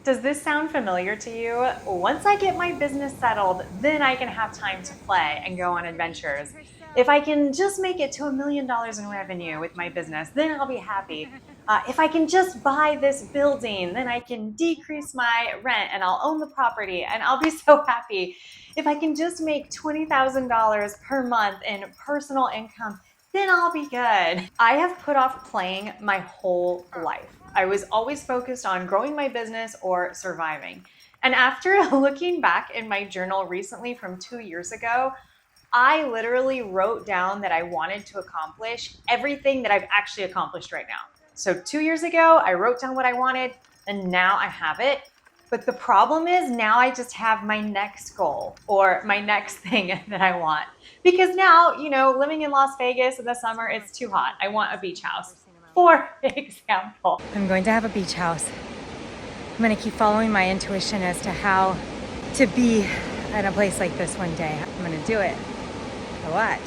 Does this sound familiar to you? Once I get my business settled, then I can have time to play and go on adventures. If I can just make it to $1 million in revenue with my business, then I'll be happy. If I can just buy this building, then I can decrease my rent and I'll own the property and I'll be so happy. If I can just make $20,000 per month in personal income, then I'll be good. I have put off playing my whole life. I was always focused on growing my business or surviving. And after looking back in my journal recently from 2 years ago, I literally wrote down that I wanted to accomplish everything that I've actually accomplished right now. So 2 years ago, I wrote down what I wanted and now I have it. But the problem is now I just have my next goal or my next thing that I want. Because now, living in Las Vegas in the summer, it's too hot. I want a beach house. For example, I'm going to have a beach house. I'm going to keep following my intuition as to how to be at a place like this one day. I'm going to do it. A lot.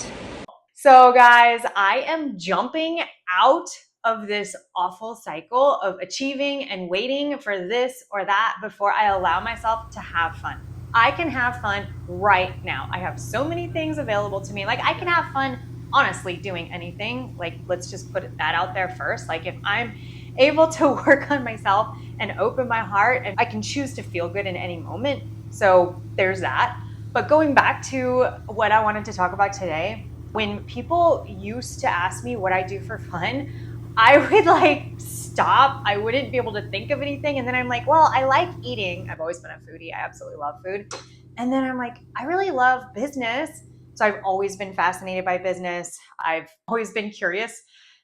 So guys, I am jumping out of this awful cycle of achieving and waiting for this or that before I allow myself to have fun. I can have fun right now. I have so many things available to me. Like I can have fun honestly doing anything. Like let's just put that out there first. Like if I'm able to work on myself and open my heart, and I can choose to feel good in any moment. So there's that. But going back to what I wanted to talk about today, when people used to ask me what I do for fun, I would stop. I wouldn't be able to think of anything. And then I'm like, well, I like eating. I've always been a foodie. I absolutely love food. And then I'm like, I really love business. So I've always been fascinated by business. I've always been curious.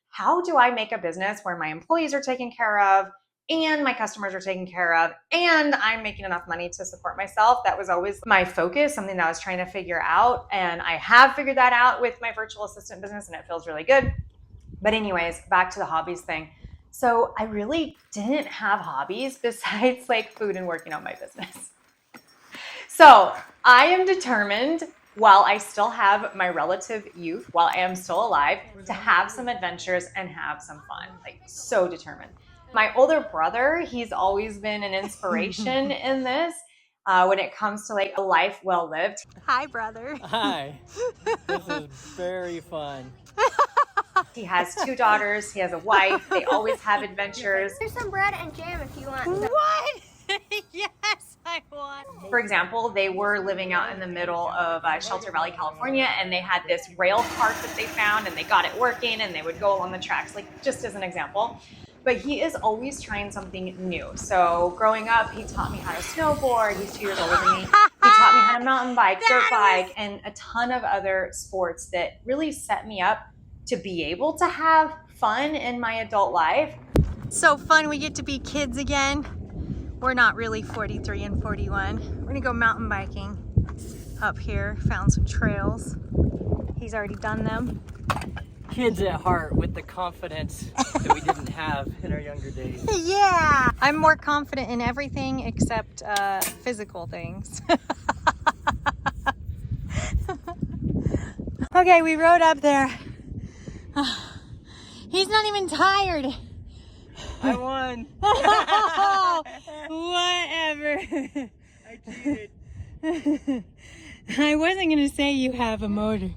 How do I make a business where my employees are taken care of and my customers are taken care of and I'm making enough money to support myself? That was always my focus, something that I was trying to figure out. And I have figured that out with my virtual assistant business and it feels really good. But anyways, back to the hobbies thing. So I really didn't have hobbies besides food and working on my business. So I am determined, while I still have my relative youth, while I am still alive, to have some adventures and have some fun. So determined. My older brother, he's always been an inspiration in this when it comes to a life well lived. Hi, brother. Hi. This is very fun. He has 2 daughters. He has a wife. They always have adventures. There's some bread and jam if you want. What? Yes, I want. For example, they were living out in the middle of Shelter Valley, California, and they had this rail park that they found, and they got it working, and they would go along the tracks, just as an example. But he is always trying something new. So growing up, he taught me how to snowboard. He's 2 years older than me. He taught me how to mountain bike, dirt bike, and a ton of other sports that really set me up to be able to have fun in my adult life. So fun, we get to be kids again. We're not really 43 and 41. We're gonna go mountain biking up here. Found some trails. He's already done them. Kids at heart with the confidence that we didn't have in our younger days. Yeah! I'm more confident in everything except physical things. Okay, we rode up there. He's not even tired. I won. Whatever. I cheated. I wasn't going to say you have a motor.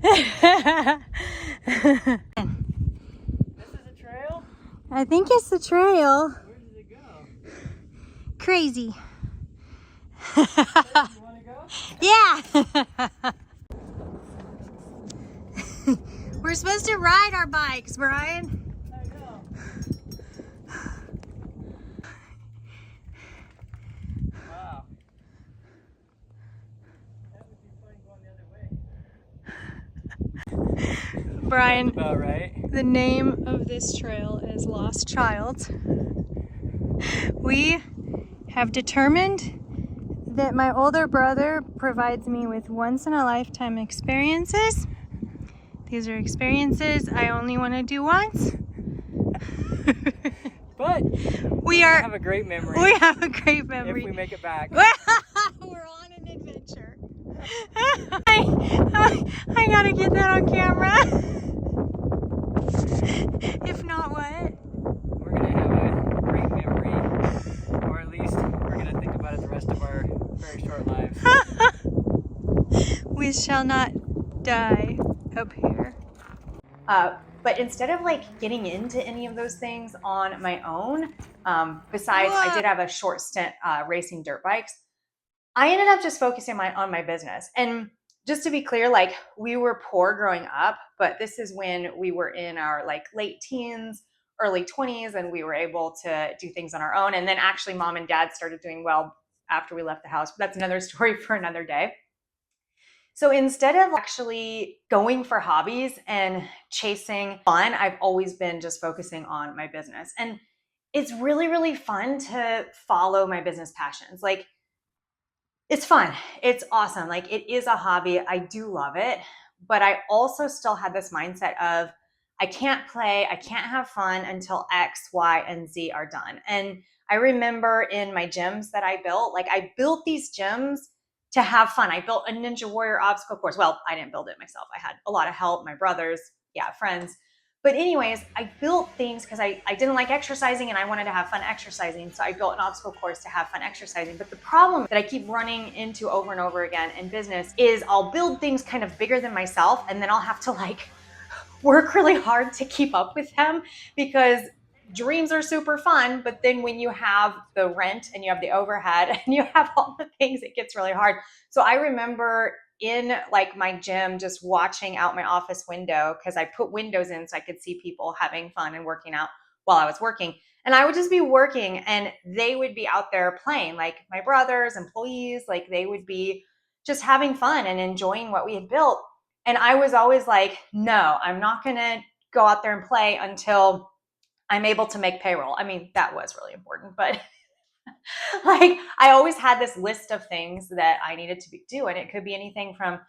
This is a trail? I think it's the trail. Where does it go? Crazy. You want to go? Yeah. We're supposed to ride our bikes, Brian. I know. Wow. That would be fun going the other way. Brian, About right. the name of this trail is Lost Child. We have determined that my older brother provides me with once-in-a-lifetime experiences. These are experiences I only want to do once. But we have a great memory. We have a great memory. If we make it back. We're on an adventure. I gotta get that on camera. If not, what? We're gonna have a great memory, or at least hobbies shall not die up here. But instead of like getting into any of those things on my own, besides I did have a short stint racing dirt bikes, I ended up just focusing on my business. And just to be clear, like we were poor growing up, but this is when we were in our like late teens, early 20s, and we were able to do things on our own. And then actually mom and dad started doing well after we left the house. But that's another story for another day. So instead of actually going for hobbies and chasing fun, I've always been just focusing on my business. And it's really, really fun to follow my business passions. Like, it's fun. It's awesome. Like, it is a hobby. I do love it. But I also still had this mindset of I can't play, I can't have fun until X, Y, and Z are done. And I remember in my gyms that I built, like I built these gyms to have fun. I built a Ninja Warrior obstacle course. Well, I didn't build it myself. I had a lot of help, my brothers, friends. But anyways, I built things because I didn't like exercising and I wanted to have fun exercising. So I built an obstacle course to have fun exercising. But the problem that I keep running into over and over again in business is I'll build things kind of bigger than myself, and then I'll have to like work really hard to keep up with them, because dreams are super fun, but then when you have the rent and you have the overhead and you have all the things, it gets really hard. So I remember in like my gym just watching out my office window, because I put windows in so I could see people having fun and working out while I was working. And I would just be working and they would be out there playing, like my brothers, employees, like they would be just having fun and enjoying what we had built. And I was always like, no, I'm not going to go out there and play until I'm able to make payroll. I mean, that was really important, but like I always had this list of things that I needed to do. And it could be anything from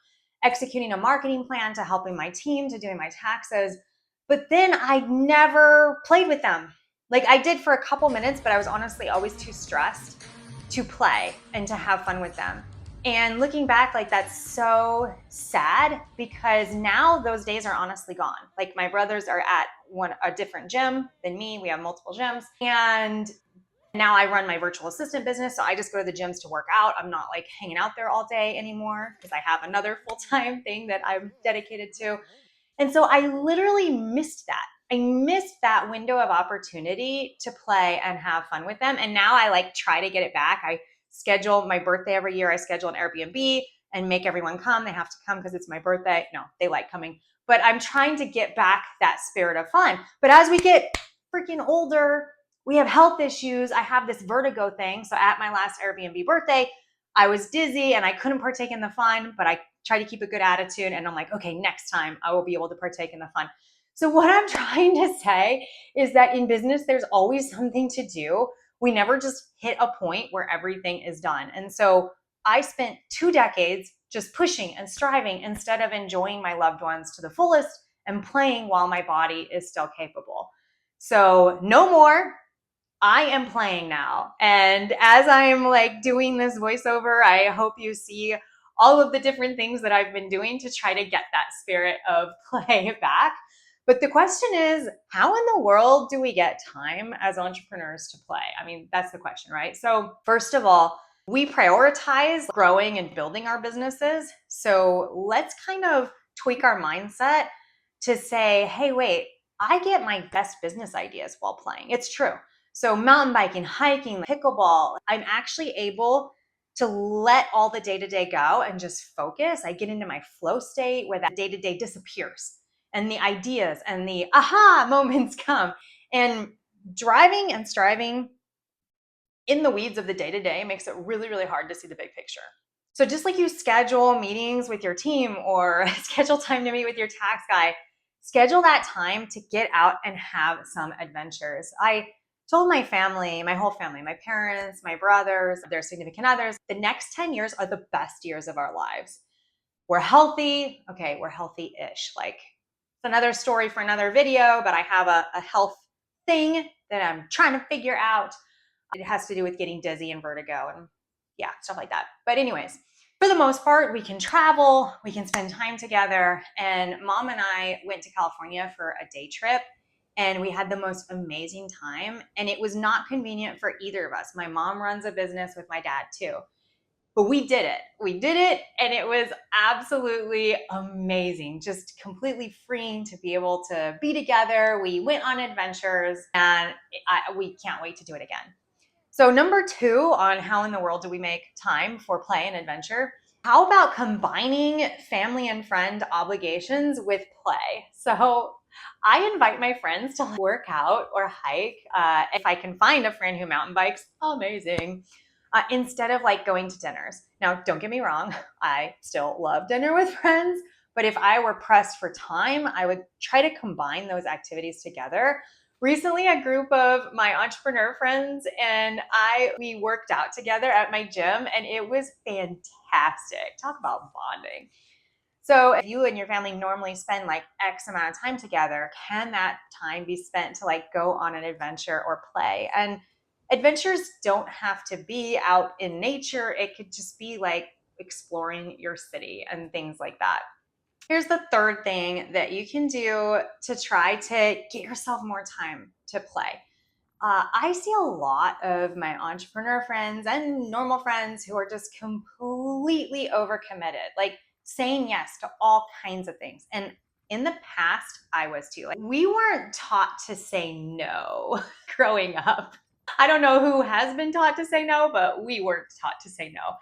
executing a marketing plan to helping my team to doing my taxes. But then I never played with them. Like I did for a couple minutes, but I was honestly always too stressed to play and to have fun with them. And looking back, like that's so sad, because now those days are honestly gone. Like my brothers are at a different gym than me. We have multiple gyms. And now I run my virtual assistant business. So I just go to the gyms to work out. I'm not like hanging out there all day anymore because I have another full-time thing that I'm dedicated to. And so I literally missed that. I missed that window of opportunity to play and have fun with them. And now I like try to get it back. I schedule my birthday every year. I schedule an Airbnb and make everyone come. They have to come because it's my birthday. No, they like coming. But I'm trying to get back that spirit of fun. But as we get freaking older, we have health issues. I have this vertigo thing. So at my last Airbnb birthday, I was dizzy and I couldn't partake in the fun, but I try to keep a good attitude. And I'm like, okay, next time I will be able to partake in the fun. So what I'm trying to say is that in business, there's always something to do. We never just hit a point where everything is done. And so I spent 2 decades just pushing and striving instead of enjoying my loved ones to the fullest and playing while my body is still capable. So no more. I am playing now. And as I'm like doing this voiceover, I hope you see all of the different things that I've been doing to try to get that spirit of play back. But the question is, how in the world do we get time as entrepreneurs to play? I mean, that's the question, right? So first of all, we prioritize growing and building our businesses. So let's kind of tweak our mindset to say, hey, wait, I get my best business ideas while playing. It's true. So mountain biking, hiking, pickleball, I'm actually able to let all the day-to-day go and just focus. I get into my flow state where that day-to-day disappears and the ideas and the aha moments come. And driving and striving in the weeds of the day-to-day makes it really, really hard to see the big picture. So just like you schedule meetings with your team or schedule time to meet with your tax guy, schedule that time to get out and have some adventures. I told my family, my whole family, my parents, my brothers, their significant others, the next 10 years are the best years of our lives. We're healthy. Okay, we're healthy-ish. Like, it's another story for another video, but I have a health thing that I'm trying to figure out. It has to do with getting dizzy and vertigo and stuff like that. But anyways, for the most part, we can travel, we can spend time together. And mom and I went to California for a day trip and we had the most amazing time. And it was not convenient for either of us. My mom runs a business with my dad too. But we did it. We did it, and it was absolutely amazing. Just completely freeing to be able to be together. We went on adventures, and we can't wait to do it again. So number 2 on how in the world do we make time for play and adventure? How about combining family and friend obligations with play? So I invite my friends to work out or hike. If I can find a friend who mountain bikes, amazing. Instead of like going to dinners. Now, don't get me wrong, I still love dinner with friends, but if I were pressed for time, I would try to combine those activities together. Recently, a group of my entrepreneur friends and we worked out together at my gym, and it was fantastic. Talk about bonding. So if you and your family normally spend like X amount of time together, can that time be spent to like go on an adventure or play? And adventures don't have to be out in nature. It could just be like exploring your city and things like that. Here's the third thing that you can do to try to get yourself more time to play. I see a lot of my entrepreneur friends and normal friends who are just completely overcommitted, like saying yes to all kinds of things. And in the past, I was too. Like, we weren't taught to say no growing up. I don't know who has been taught to say no, but we weren't taught to say no.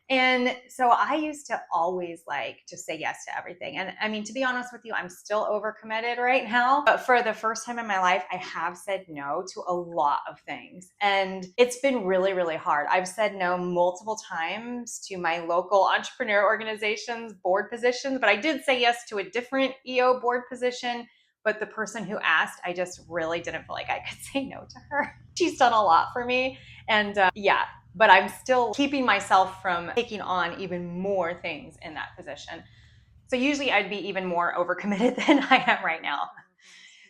And so I used to always like just say yes to everything. And I mean, to be honest with you, I'm still overcommitted right now. But for the first time in my life, I have said no to a lot of things. And it's been really, really hard. I've said no multiple times to my local entrepreneur organization's board positions, but I did say yes to a different EO board position. But the person who asked, I just really didn't feel like I could say no to her. She's done a lot for me. And yeah, but I'm still keeping myself from taking on even more things in that position. So usually I'd be even more overcommitted than I am right now.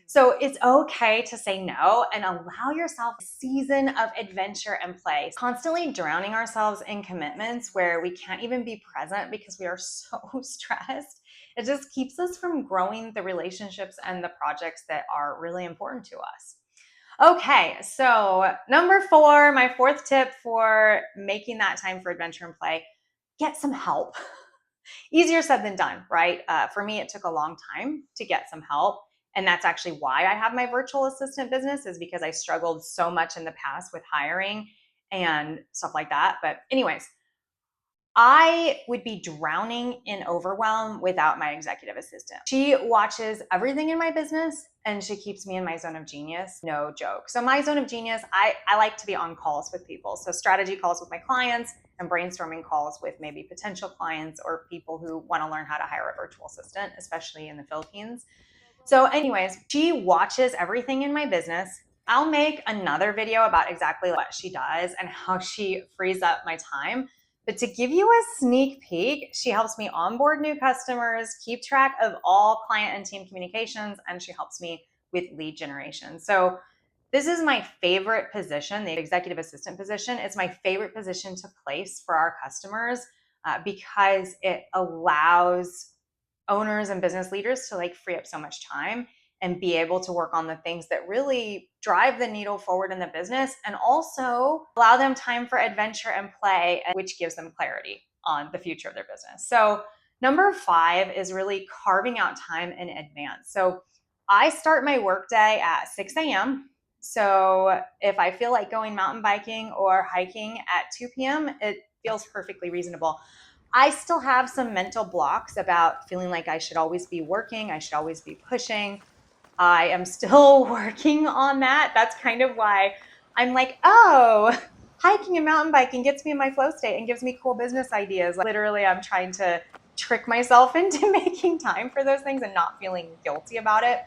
So it's okay to say no and allow yourself a season of adventure and play. Constantly drowning ourselves in commitments where we can't even be present because we are so stressed. It just keeps us from growing the relationships and the projects that are really important to us. Okay, so number 4, my 4th tip for making that time for adventure and play, get some help. Easier said than done, right? For me, it took a long time to get some help. And that's actually why I have my virtual assistant business, is because I struggled so much in the past with hiring and stuff like that. But anyways, I would be drowning in overwhelm without my executive assistant. She watches everything in my business and she keeps me in my zone of genius. No joke. So my zone of genius, I like to be on calls with people. So strategy calls with my clients and brainstorming calls with maybe potential clients or people who want to learn how to hire a virtual assistant, especially in the Philippines. So anyways, she watches everything in my business. I'll make another video about exactly what she does and how she frees up my time. But to give you a sneak peek, she helps me onboard new customers, keep track of all client and team communications, and she helps me with lead generation. So this is my favorite position, the executive assistant position. It's my favorite position to place for our customers because it allows owners and business leaders to like free up so much time and be able to work on the things that really drive the needle forward in the business, and also allow them time for adventure and play, which gives them clarity on the future of their business. So number 5 is really carving out time in advance. So I start my workday at 6 a.m. So if I feel like going mountain biking or hiking at 2 p.m., it feels perfectly reasonable. I still have some mental blocks about feeling like I should always be working, I should always be pushing. I am still working on that. That's kind of why I'm like, oh, hiking and mountain biking gets me in my flow state and gives me cool business ideas. Literally, I'm trying to trick myself into making time for those things and not feeling guilty about it.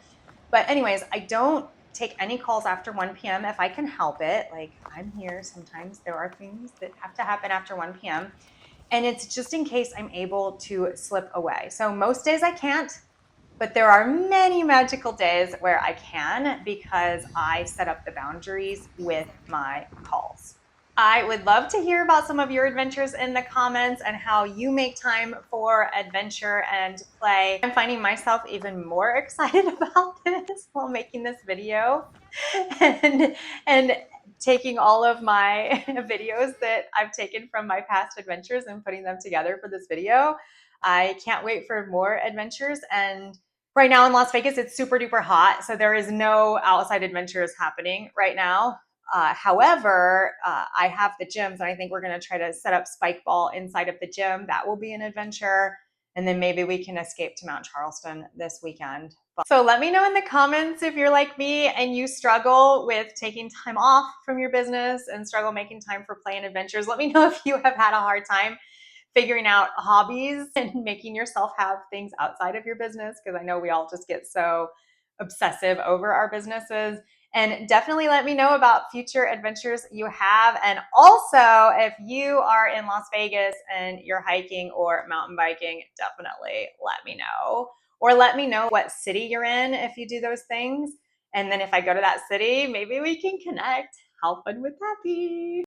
But anyways, I don't take any calls after 1 p.m. if I can help it. Like, I'm here. Sometimes there are things that have to happen after 1 p.m. And it's just in case I'm able to slip away. So most days I can't, but there are many magical days where I can because I set up the boundaries with my calls. I would love to hear about some of your adventures in the comments and how you make time for adventure and play. I'm finding myself even more excited about this while making this video. And taking all of my videos that I've taken from my past adventures and putting them together for this video. I can't wait for more adventures. And right now in Las Vegas, it's super duper hot. So there is no outside adventures happening right now. However, I have the gyms, and I think we're going to try to set up spike ball inside of the gym. That will be an adventure. And then maybe we can escape to Mount Charleston this weekend. So let me know in the comments if you're like me and you struggle with taking time off from your business and struggle making time for play and adventures. Let me know if you have had a hard time figuring out hobbies and making yourself have things outside of your business, because I know we all just get so obsessive over our businesses. And definitely let me know about future adventures you have. And also, if you are in Las Vegas and you're hiking or mountain biking, definitely let me know. Or let me know what city you're in if you do those things. And then if I go to that city, maybe we can connect. How fun would that be?